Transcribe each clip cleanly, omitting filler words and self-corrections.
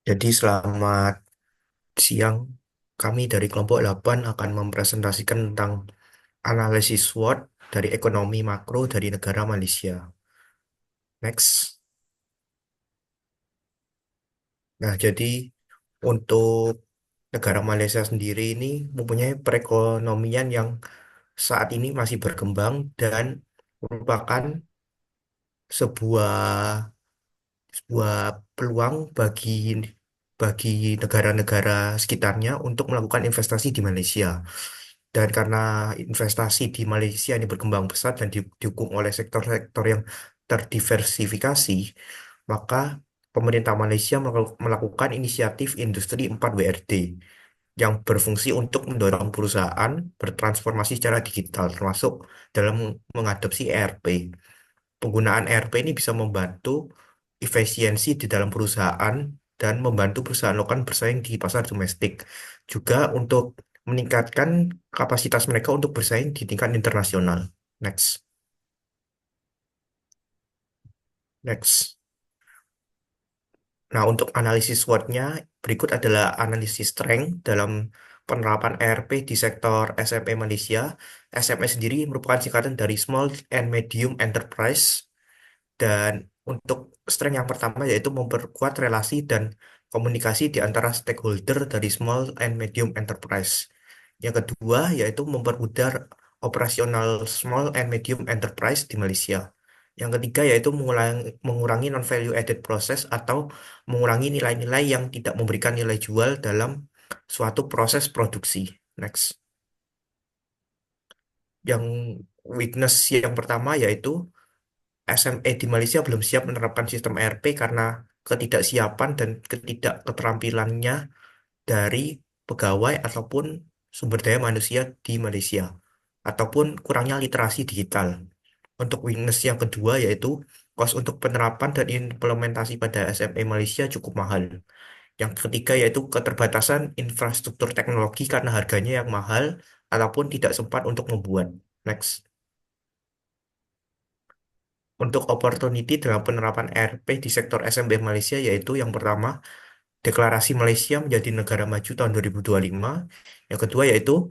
Jadi selamat siang, kami dari kelompok 8 akan mempresentasikan tentang analisis SWOT dari ekonomi makro dari negara Malaysia. Next. Nah, jadi untuk negara Malaysia sendiri ini mempunyai perekonomian yang saat ini masih berkembang dan merupakan sebuah sebuah peluang bagi bagi negara-negara sekitarnya untuk melakukan investasi di Malaysia. Dan karena investasi di Malaysia ini berkembang pesat dan didukung oleh sektor-sektor yang terdiversifikasi, maka pemerintah Malaysia melakukan inisiatif Industri 4WRD yang berfungsi untuk mendorong perusahaan bertransformasi secara digital, termasuk dalam mengadopsi ERP. Penggunaan ERP ini bisa membantu efisiensi di dalam perusahaan dan membantu perusahaan lokal bersaing di pasar domestik. Juga untuk meningkatkan kapasitas mereka untuk bersaing di tingkat internasional. Next. Next. Nah, untuk analisis SWOT-nya, berikut adalah analisis strength dalam penerapan ERP di sektor SME Malaysia. SME sendiri merupakan singkatan dari Small and Medium Enterprise. Dan untuk strength yang pertama yaitu memperkuat relasi dan komunikasi di antara stakeholder dari small and medium enterprise. Yang kedua yaitu mempermudah operasional small and medium enterprise di Malaysia. Yang ketiga yaitu mengurangi non-value added process atau mengurangi nilai-nilai yang tidak memberikan nilai jual dalam suatu proses produksi. Next. Yang weakness yang pertama yaitu SME di Malaysia belum siap menerapkan sistem ERP karena ketidaksiapan dan ketidakterampilannya dari pegawai ataupun sumber daya manusia di Malaysia, ataupun kurangnya literasi digital. Untuk weakness yang kedua yaitu kos untuk penerapan dan implementasi pada SME Malaysia cukup mahal. Yang ketiga yaitu keterbatasan infrastruktur teknologi karena harganya yang mahal ataupun tidak sempat untuk membuat. Next. Untuk opportunity dalam penerapan ERP di sektor SMB Malaysia yaitu yang pertama, deklarasi Malaysia menjadi negara maju tahun 2025. Yang kedua yaitu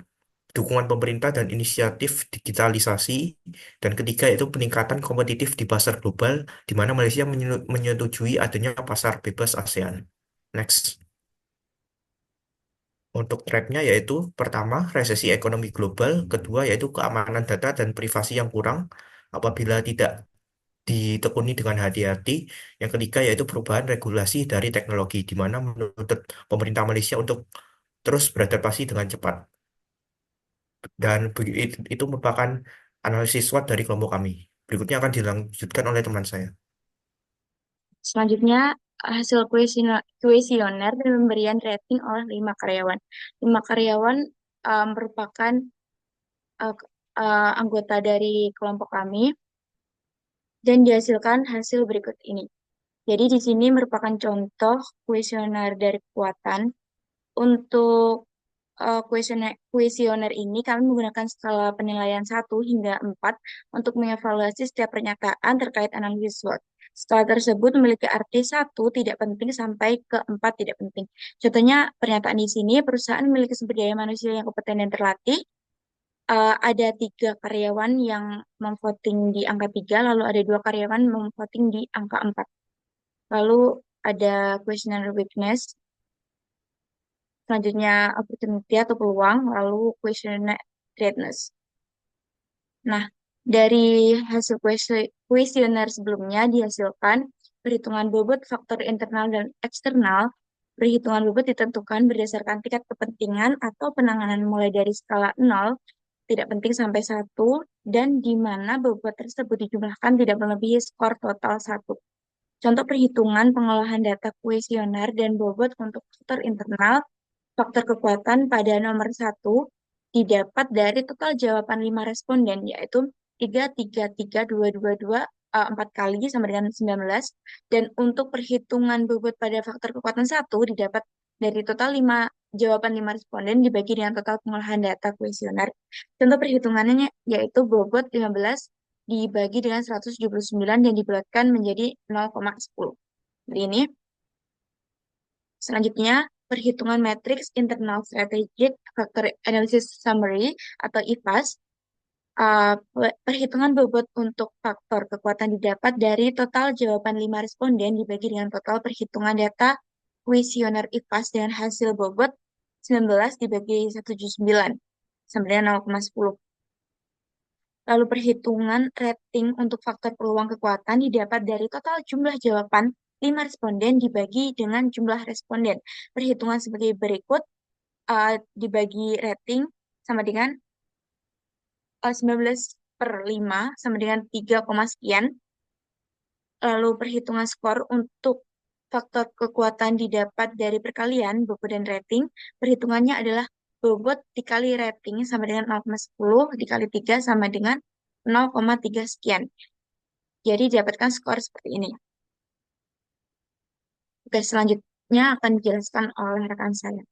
dukungan pemerintah dan inisiatif digitalisasi. Dan ketiga yaitu peningkatan kompetitif di pasar global, di mana Malaysia menyetujui adanya pasar bebas ASEAN. Next. Untuk threat-nya yaitu pertama, resesi ekonomi global, kedua yaitu keamanan data dan privasi yang kurang apabila tidak ditekuni dengan hati-hati. Yang ketiga yaitu perubahan regulasi dari teknologi, di mana menuntut pemerintah Malaysia untuk terus beradaptasi dengan cepat. Dan itu merupakan analisis SWOT dari kelompok kami. Berikutnya akan dilanjutkan oleh teman saya. Selanjutnya, hasil kuesioner dan pemberian rating oleh 5 karyawan. 5 karyawan merupakan uh, anggota dari kelompok kami dan dihasilkan hasil berikut ini. Jadi di sini merupakan contoh kuesioner dari kekuatan. Untuk kuesioner ini kami menggunakan skala penilaian 1 hingga 4 untuk mengevaluasi setiap pernyataan terkait analisis SWOT. Skala tersebut memiliki arti 1 tidak penting sampai ke 4 tidak penting. Contohnya pernyataan di sini, perusahaan memiliki sumber daya manusia yang kompeten dan terlatih. Ada 3 karyawan yang memvoting di angka 3, lalu ada 2 karyawan memvoting di angka 4. Lalu ada questionnaire weakness, selanjutnya opportunity atau peluang, lalu questionnaire threatness. Nah, dari hasil kuesioner sebelumnya dihasilkan perhitungan bobot faktor internal dan eksternal. Perhitungan bobot ditentukan berdasarkan tingkat kepentingan atau penanganan mulai dari skala 0, tidak penting sampai 1, dan di mana bobot tersebut dijumlahkan tidak melebihi skor total 1. Contoh perhitungan pengolahan data kuesioner dan bobot untuk faktor internal. Faktor kekuatan pada nomor 1 didapat dari total jawaban 5 responden, yaitu 3, 3, 3, 2, 2, 2, 4 kali sama dengan 19. Dan untuk perhitungan bobot pada faktor kekuatan 1 didapat dari total jawaban 5 responden dibagi dengan total pengolahan data kuesioner. Contoh perhitungannya yaitu bobot 15 dibagi dengan 179 dan dibulatkan menjadi 0,10. Jadi ini Selanjutnya, perhitungan matriks Internal Strategic Factor Analysis Summary atau IFAS. Perhitungan bobot untuk faktor kekuatan didapat dari total jawaban 5 responden dibagi dengan total perhitungan data kuesioner IFAS dengan hasil bobot 19 dibagi 179 sama dengan 0,10. Lalu perhitungan rating untuk faktor peluang kekuatan didapat dari total jumlah jawaban 5 responden dibagi dengan jumlah responden. Perhitungan sebagai berikut, dibagi rating sama dengan 19 per 5 sama dengan 3, sekian. Lalu perhitungan skor untuk faktor kekuatan didapat dari perkalian bobot dan rating. Perhitungannya adalah bobot dikali rating sama dengan 0,10 dikali 3 sama dengan 0,3 sekian. Jadi didapatkan skor seperti ini. Oke, selanjutnya akan dijelaskan oleh rekan saya.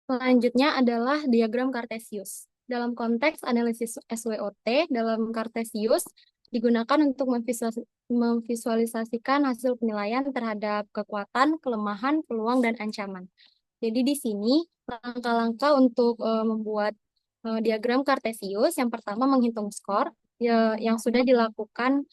Selanjutnya adalah diagram Cartesius. Dalam konteks analisis SWOT, dalam Cartesius digunakan untuk memvisualisasikan hasil penilaian terhadap kekuatan, kelemahan, peluang, dan ancaman. Jadi di sini langkah-langkah untuk membuat diagram Cartesius, yang pertama menghitung skor yang sudah dilakukan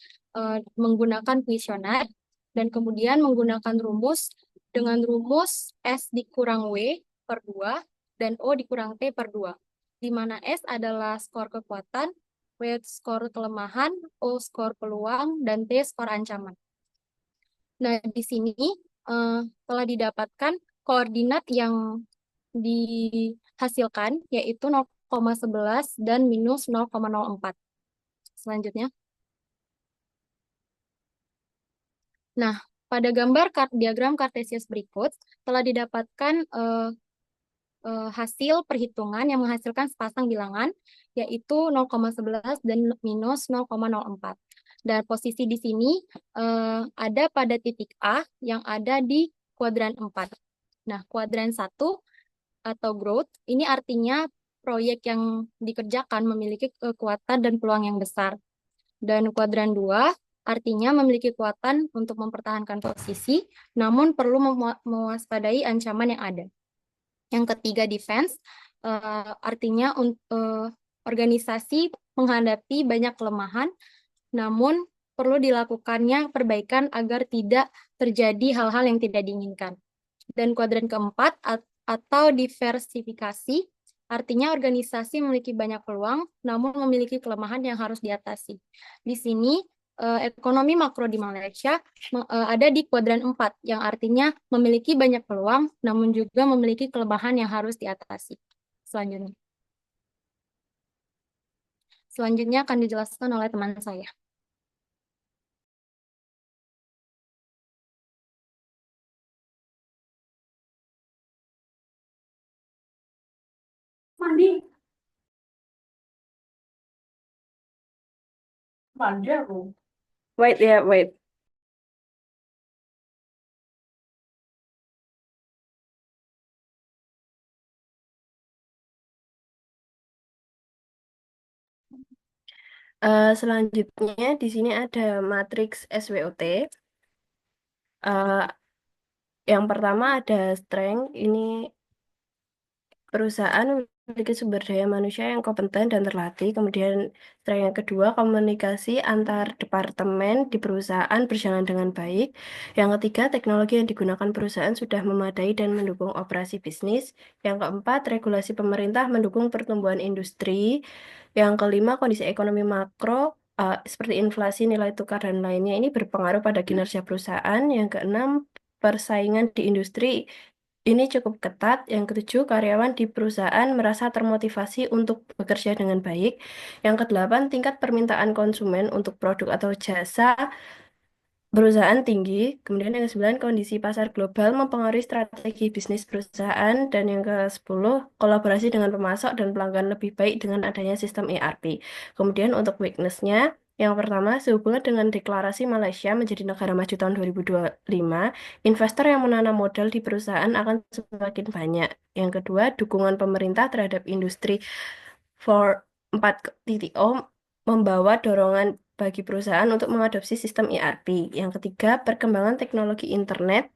menggunakan kuesioner, dan kemudian menggunakan rumus dengan rumus S dikurang W per 2 dan O dikurang T per 2, di mana S adalah skor kekuatan, W skor kelemahan, O skor peluang, dan T skor ancaman. Nah, di sini telah didapatkan koordinat yang dihasilkan, yaitu 0,11 dan minus 0,04. Selanjutnya. Nah, pada gambar diagram Cartesius berikut, telah didapatkan hasil perhitungan yang menghasilkan sepasang bilangan, yaitu 0,11 dan minus 0,04. Dan posisi di sini ada pada titik A yang ada di kuadran 4. Nah, kuadran 1 atau growth, ini artinya proyek yang dikerjakan memiliki kekuatan dan peluang yang besar. Dan kuadran 2 artinya memiliki kekuatan untuk mempertahankan posisi, namun perlu mewaspadai ancaman yang ada. Yang ketiga, defense, artinya organisasi menghadapi banyak kelemahan, namun perlu dilakukannya perbaikan agar tidak terjadi hal-hal yang tidak diinginkan. Dan kuadran keempat, atau diversifikasi, artinya organisasi memiliki banyak peluang, namun memiliki kelemahan yang harus diatasi. Di sini, ekonomi makro di Malaysia ada di kuadran 4, yang artinya memiliki banyak peluang, namun juga memiliki kelemahan yang harus diatasi. Selanjutnya. Selanjutnya akan dijelaskan oleh teman saya. Mandi. Mandi aku. Wait, ya, wait. Selanjutnya di sini ada matriks SWOT. Yang pertama ada strength, ini perusahaan memiliki sumber daya manusia yang kompeten dan terlatih. Kemudian strength yang kedua, komunikasi antar departemen di perusahaan berjalan dengan baik. Yang ketiga, teknologi yang digunakan perusahaan sudah memadai dan mendukung operasi bisnis. Yang keempat, regulasi pemerintah mendukung pertumbuhan industri. Yang kelima, kondisi ekonomi makro seperti inflasi, nilai tukar, dan lainnya ini berpengaruh pada kinerja perusahaan. Yang keenam, persaingan di industri ini cukup ketat. Yang ketujuh, karyawan di perusahaan merasa termotivasi untuk bekerja dengan baik. Yang kedelapan, tingkat permintaan konsumen untuk produk atau jasa perusahaan tinggi. Kemudian yang ke-9, kondisi pasar global mempengaruhi strategi bisnis perusahaan. Dan yang ke-10, kolaborasi dengan pemasok dan pelanggan lebih baik dengan adanya sistem ERP. Kemudian untuk weakness-nya, yang pertama, sehubungan dengan deklarasi Malaysia menjadi negara maju tahun 2025, investor yang menanam modal di perusahaan akan semakin banyak. Yang kedua, dukungan pemerintah terhadap industri 4.0 membawa dorongan bagi perusahaan untuk mengadopsi sistem ERP. Yang ketiga, perkembangan teknologi internet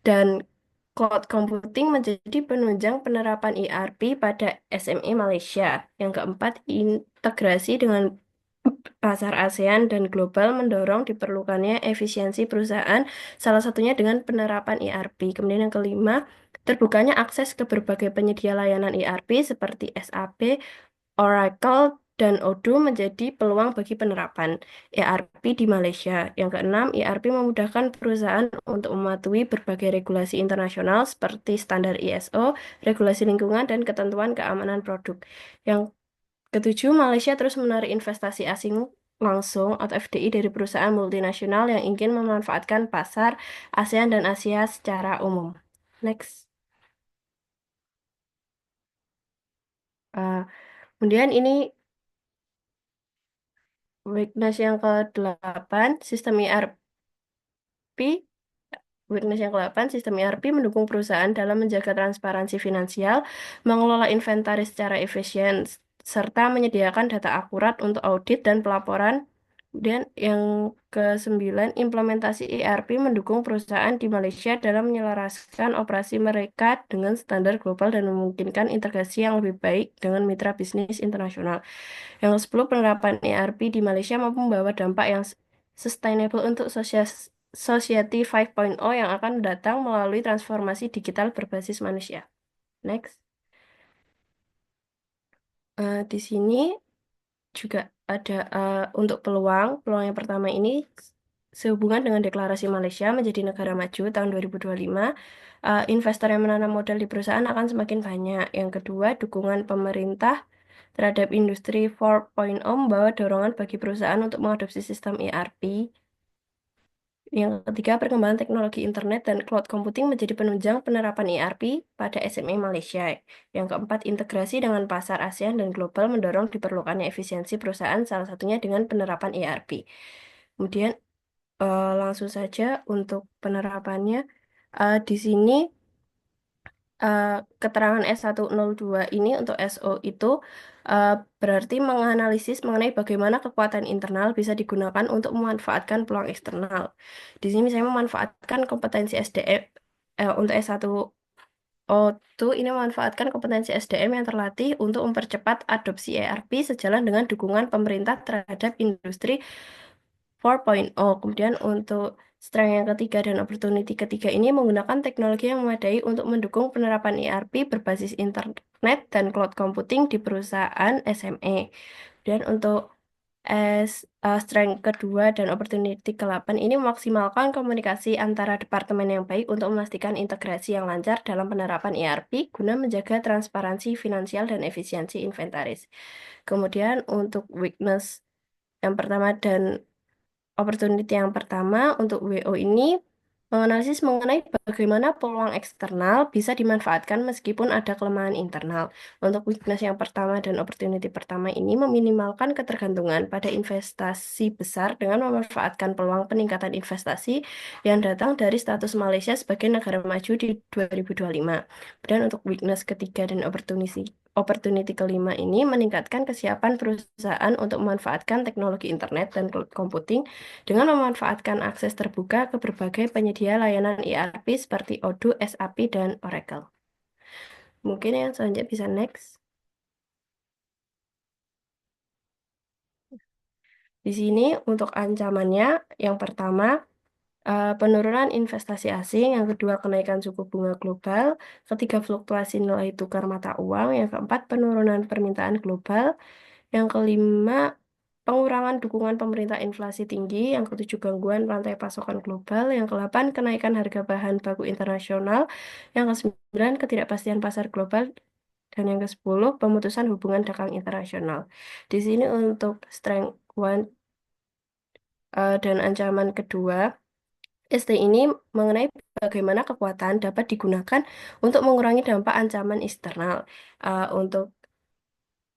dan cloud computing menjadi penunjang penerapan ERP pada SME Malaysia. Yang keempat, integrasi dengan pasar ASEAN dan global mendorong diperlukannya efisiensi perusahaan, salah satunya dengan penerapan ERP. Kemudian yang kelima, terbukanya akses ke berbagai penyedia layanan ERP seperti SAP, Oracle, dan Odoo menjadi peluang bagi penerapan ERP di Malaysia. Yang keenam, ERP memudahkan perusahaan untuk mematuhi berbagai regulasi internasional seperti standar ISO, regulasi lingkungan, dan ketentuan keamanan produk. Yang ketujuh, Malaysia terus menarik investasi asing langsung atau FDI dari perusahaan multinasional yang ingin memanfaatkan pasar ASEAN dan Asia secara umum. Next. Uh, Kemudian ini weakness yang ke-8, sistem ERP. Weakness yang ke-8, sistem ERP mendukung perusahaan dalam menjaga transparansi finansial, mengelola inventaris secara efisien, serta menyediakan data akurat untuk audit dan pelaporan. Kemudian yang ke-9, implementasi ERP mendukung perusahaan di Malaysia dalam menyelaraskan operasi mereka dengan standar global dan memungkinkan integrasi yang lebih baik dengan mitra bisnis internasional. Yang ke-10, penerapan ERP di Malaysia mampu membawa dampak yang sustainable untuk Society 5.0 yang akan datang melalui transformasi digital berbasis manusia. Next. Di sini juga ada untuk peluang yang pertama ini sehubungan dengan deklarasi Malaysia menjadi negara maju tahun 2025, investor yang menanam modal di perusahaan akan semakin banyak. Yang kedua, dukungan pemerintah terhadap industri 4.0 membawa dorongan bagi perusahaan untuk mengadopsi sistem ERP. Yang ketiga, perkembangan teknologi internet dan cloud computing menjadi penunjang penerapan ERP pada SME Malaysia. Yang keempat, integrasi dengan pasar ASEAN dan global mendorong diperlukannya efisiensi perusahaan, salah satunya dengan penerapan ERP. Kemudian, langsung saja untuk penerapannya. Di sini, keterangan S102 ini untuk SO itu uh, berarti menganalisis mengenai bagaimana kekuatan internal bisa digunakan untuk memanfaatkan peluang eksternal. Di sini saya memanfaatkan kompetensi SDM untuk S1O2 ini memanfaatkan kompetensi SDM yang terlatih untuk mempercepat adopsi ERP sejalan dengan dukungan pemerintah terhadap industri 4.0. Kemudian untuk strength yang ketiga dan opportunity ketiga ini menggunakan teknologi yang memadai untuk mendukung penerapan ERP berbasis internet dan cloud computing di perusahaan SME. Dan untuk strength kedua dan opportunity ke-8 ini memaksimalkan komunikasi antara departemen yang baik untuk memastikan integrasi yang lancar dalam penerapan ERP guna menjaga transparansi finansial dan efisiensi inventaris. Kemudian untuk weakness yang pertama dan opportunity yang pertama untuk WO ini menganalisis mengenai bagaimana peluang eksternal bisa dimanfaatkan meskipun ada kelemahan internal. Untuk weakness yang pertama dan opportunity pertama ini meminimalkan ketergantungan pada investasi besar dengan memanfaatkan peluang peningkatan investasi yang datang dari status Malaysia sebagai negara maju di 2025. Dan untuk weakness ketiga dan opportunity kelima ini meningkatkan kesiapan perusahaan untuk memanfaatkan teknologi internet dan cloud computing dengan memanfaatkan akses terbuka ke berbagai penyedia layanan ERP seperti Odoo, SAP, dan Oracle. Mungkin yang selanjutnya bisa next. Di sini untuk ancamannya, yang pertama, penurunan investasi asing, yang kedua kenaikan suku bunga global, ketiga fluktuasi nilai tukar mata uang, yang keempat penurunan permintaan global, yang kelima pengurangan dukungan pemerintah inflasi tinggi, yang ketujuh gangguan rantai pasokan global, yang kedelapan kenaikan harga bahan baku internasional, yang kesembilan ketidakpastian pasar global, dan yang ke-10 pemutusan hubungan dagang internasional. Di sini untuk strength one dan ancaman kedua, ST ini mengenai bagaimana kekuatan dapat digunakan untuk mengurangi dampak ancaman eksternal. Untuk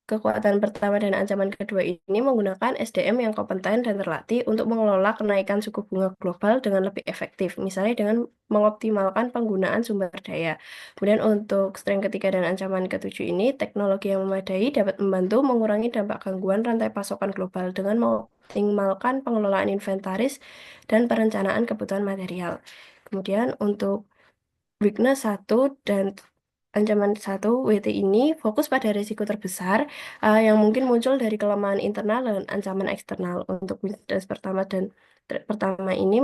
kekuatan pertama dan ancaman kedua ini menggunakan SDM yang kompeten dan terlatih untuk mengelola kenaikan suku bunga global dengan lebih efektif, misalnya dengan mengoptimalkan penggunaan sumber daya. Kemudian untuk strength ketiga dan ancaman ketujuh ini, teknologi yang memadai dapat membantu mengurangi dampak gangguan rantai pasokan global dengan mengoptimalkan pengelolaan inventaris dan perencanaan kebutuhan material. Kemudian untuk weakness 1 dan ancaman 1 WT ini fokus pada risiko terbesar yang mungkin muncul dari kelemahan internal dan ancaman eksternal. Untuk weakness pertama ini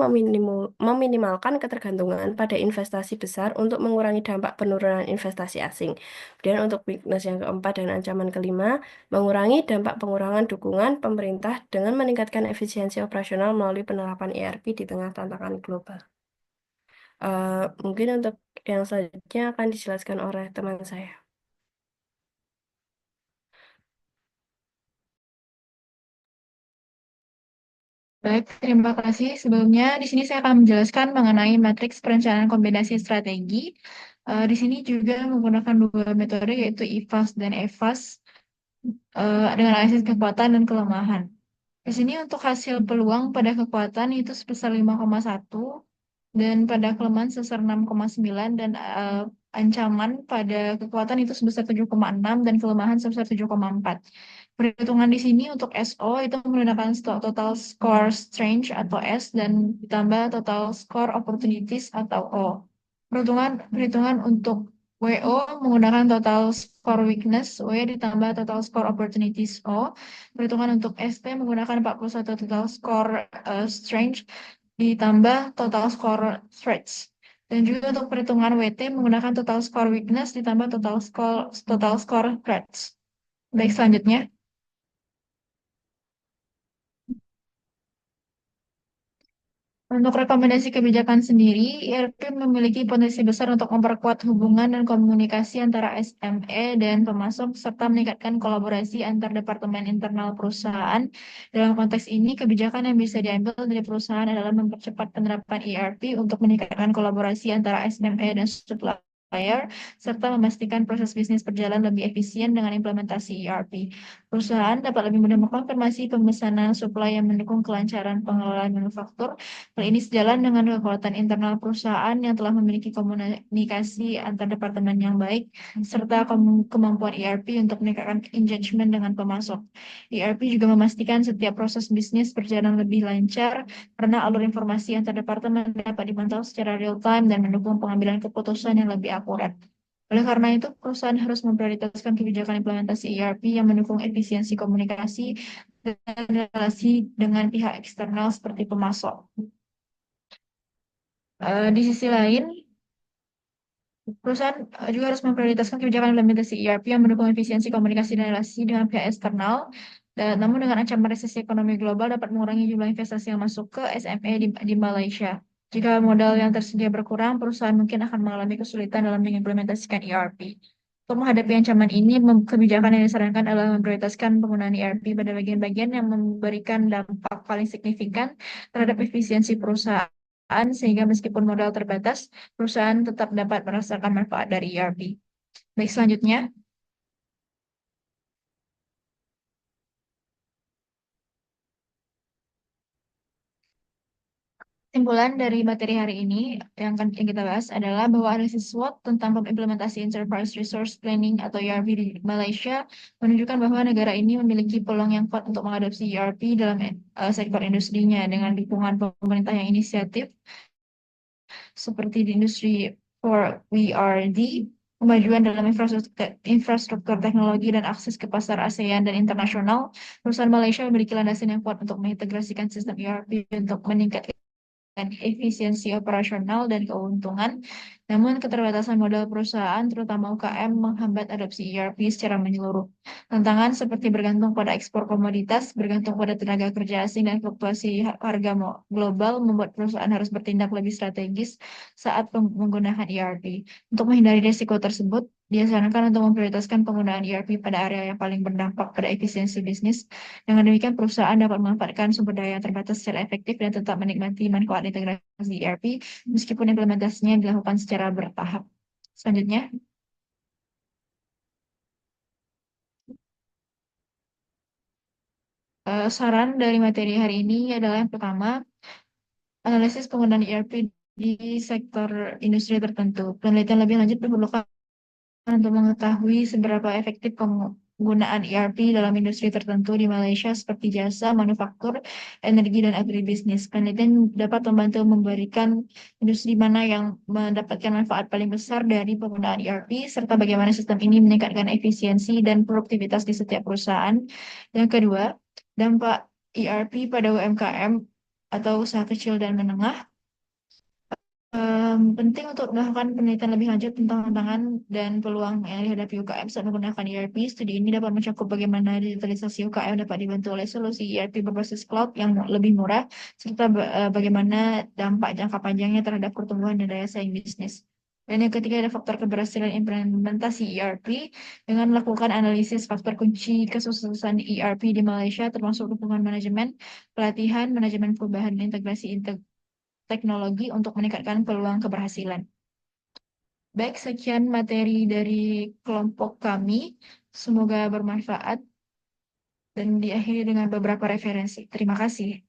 meminimalkan ketergantungan pada investasi besar untuk mengurangi dampak penurunan investasi asing. Kemudian untuk weakness yang keempat dan ancaman kelima, mengurangi dampak pengurangan dukungan pemerintah dengan meningkatkan efisiensi operasional melalui penerapan ERP di tengah tantangan global. Mungkin untuk yang selanjutnya akan dijelaskan oleh teman saya. Baik, terima kasih. Sebelumnya, di sini saya akan menjelaskan mengenai matriks perencanaan kombinasi strategi. Di sini juga menggunakan dua metode, yaitu IFAS dan EFAS, dengan analisis kekuatan dan kelemahan. Di sini untuk hasil peluang pada kekuatan itu sebesar 5,1 dan pada kelemahan sebesar 6,9 dan ancaman pada kekuatan itu sebesar 7,6 dan kelemahan sebesar 7,4. Perhitungan di sini untuk SO itu menggunakan total score strength atau S dan ditambah total score opportunities atau O. Perhitungan untuk WO menggunakan total score weakness W ditambah total score opportunities O. Perhitungan untuk ST menggunakan 41 total score strength ditambah total score threats. Dan juga untuk perhitungan WT menggunakan total score weakness ditambah total score threats. Baik, selanjutnya. Untuk rekomendasi kebijakan sendiri, IRP memiliki potensi besar untuk memperkuat hubungan dan komunikasi antara SME dan pemasok, serta meningkatkan kolaborasi antar departemen internal perusahaan. Dalam konteks ini, kebijakan yang bisa diambil dari perusahaan adalah mempercepat penerapan IRP untuk meningkatkan kolaborasi antara SME dan supplier, serta memastikan proses bisnis berjalan lebih efisien dengan implementasi ERP. Perusahaan dapat lebih mudah mengkonfirmasi pemesanan supply yang mendukung kelancaran pengelolaan manufaktur. Hal ini sejalan dengan kekuatan internal perusahaan yang telah memiliki komunikasi antar departemen yang baik, serta kemampuan ERP untuk meningkatkan engagement dengan pemasok. ERP juga memastikan setiap proses bisnis berjalan lebih lancar karena alur informasi antar departemen dapat dimantau secara real-time dan mendukung pengambilan keputusan yang lebih akurat. Oleh karena itu, perusahaan harus memprioritaskan kebijakan implementasi ERP yang mendukung efisiensi komunikasi dan relasi dengan pihak eksternal seperti pemasok. Di sisi lain, perusahaan juga harus memprioritaskan kebijakan implementasi ERP yang mendukung efisiensi komunikasi dan relasi dengan pihak eksternal. Namun dengan ancaman resesi ekonomi global dapat mengurangi jumlah investasi yang masuk ke SME di Malaysia. Jika modal yang tersedia berkurang, perusahaan mungkin akan mengalami kesulitan dalam mengimplementasikan ERP. Untuk menghadapi ancaman ini, kebijakan yang disarankan adalah memprioritaskan penggunaan ERP pada bagian-bagian yang memberikan dampak paling signifikan terhadap efisiensi perusahaan, sehingga meskipun modal terbatas, perusahaan tetap dapat merasakan manfaat dari ERP. Baik, selanjutnya. Kesimpulan dari materi hari ini yang kita bahas adalah bahwa analisis SWOT tentang implementasi Enterprise Resource Planning atau ERP di Malaysia menunjukkan bahwa negara ini memiliki peluang yang kuat untuk mengadopsi ERP dalam sektor industrinya dengan dukungan pemerintah yang inisiatif seperti di industri 4WRD, kemajuan dalam infrastruktur teknologi dan akses ke pasar ASEAN dan internasional. Perusahaan Malaysia memiliki landasan yang kuat untuk mengintegrasikan sistem ERP untuk meningkatkan efisiensi operasional dan keuntungan. Namun keterbatasan modal perusahaan, terutama UKM, menghambat adopsi ERP secara menyeluruh. Tantangan seperti bergantung pada ekspor komoditas, bergantung pada tenaga kerja asing, dan fluktuasi harga global membuat perusahaan harus bertindak lebih strategis saat menggunakan ERP. Untuk menghindari risiko tersebut, disarankan untuk memprioritaskan penggunaan ERP pada area yang paling berdampak pada efisiensi bisnis. Dengan demikian, perusahaan dapat memanfaatkan sumber daya yang terbatas secara efektif dan tetap menikmati manfaat integrasi ERP meskipun implementasinya dilakukan secara bertahap. Selanjutnya. Saran dari materi hari ini adalah yang pertama, analisis penggunaan ERP di sektor industri tertentu. Penelitian lebih lanjut diperlukan untuk mengetahui seberapa efektif penggunaan ERP dalam industri tertentu di Malaysia seperti jasa, manufaktur, energi, dan agribisnis. Penelitian dapat membantu memberikan industri mana yang mendapatkan manfaat paling besar dari penggunaan ERP, serta bagaimana sistem ini meningkatkan efisiensi dan produktivitas di setiap perusahaan. Yang kedua, dampak ERP pada UMKM atau usaha kecil dan menengah. Penting untuk melakukan penelitian lebih lanjut tentang tantangan dan peluang yang dihadapi UKM saat menggunakan ERP. Studi ini dapat mencakup bagaimana digitalisasi UKM dapat dibantu oleh solusi ERP berbasis cloud yang lebih murah, serta bagaimana dampak jangka panjangnya terhadap pertumbuhan dan daya saing bisnis. Dan yang ketiga ada faktor keberhasilan implementasi ERP dengan melakukan analisis faktor kunci kesuksesan ERP di Malaysia termasuk dukungan manajemen, pelatihan, manajemen perubahan, dan integrasi teknologi untuk meningkatkan peluang keberhasilan. Baik, sekian materi dari kelompok kami. Semoga bermanfaat dan diakhiri dengan beberapa referensi. Terima kasih.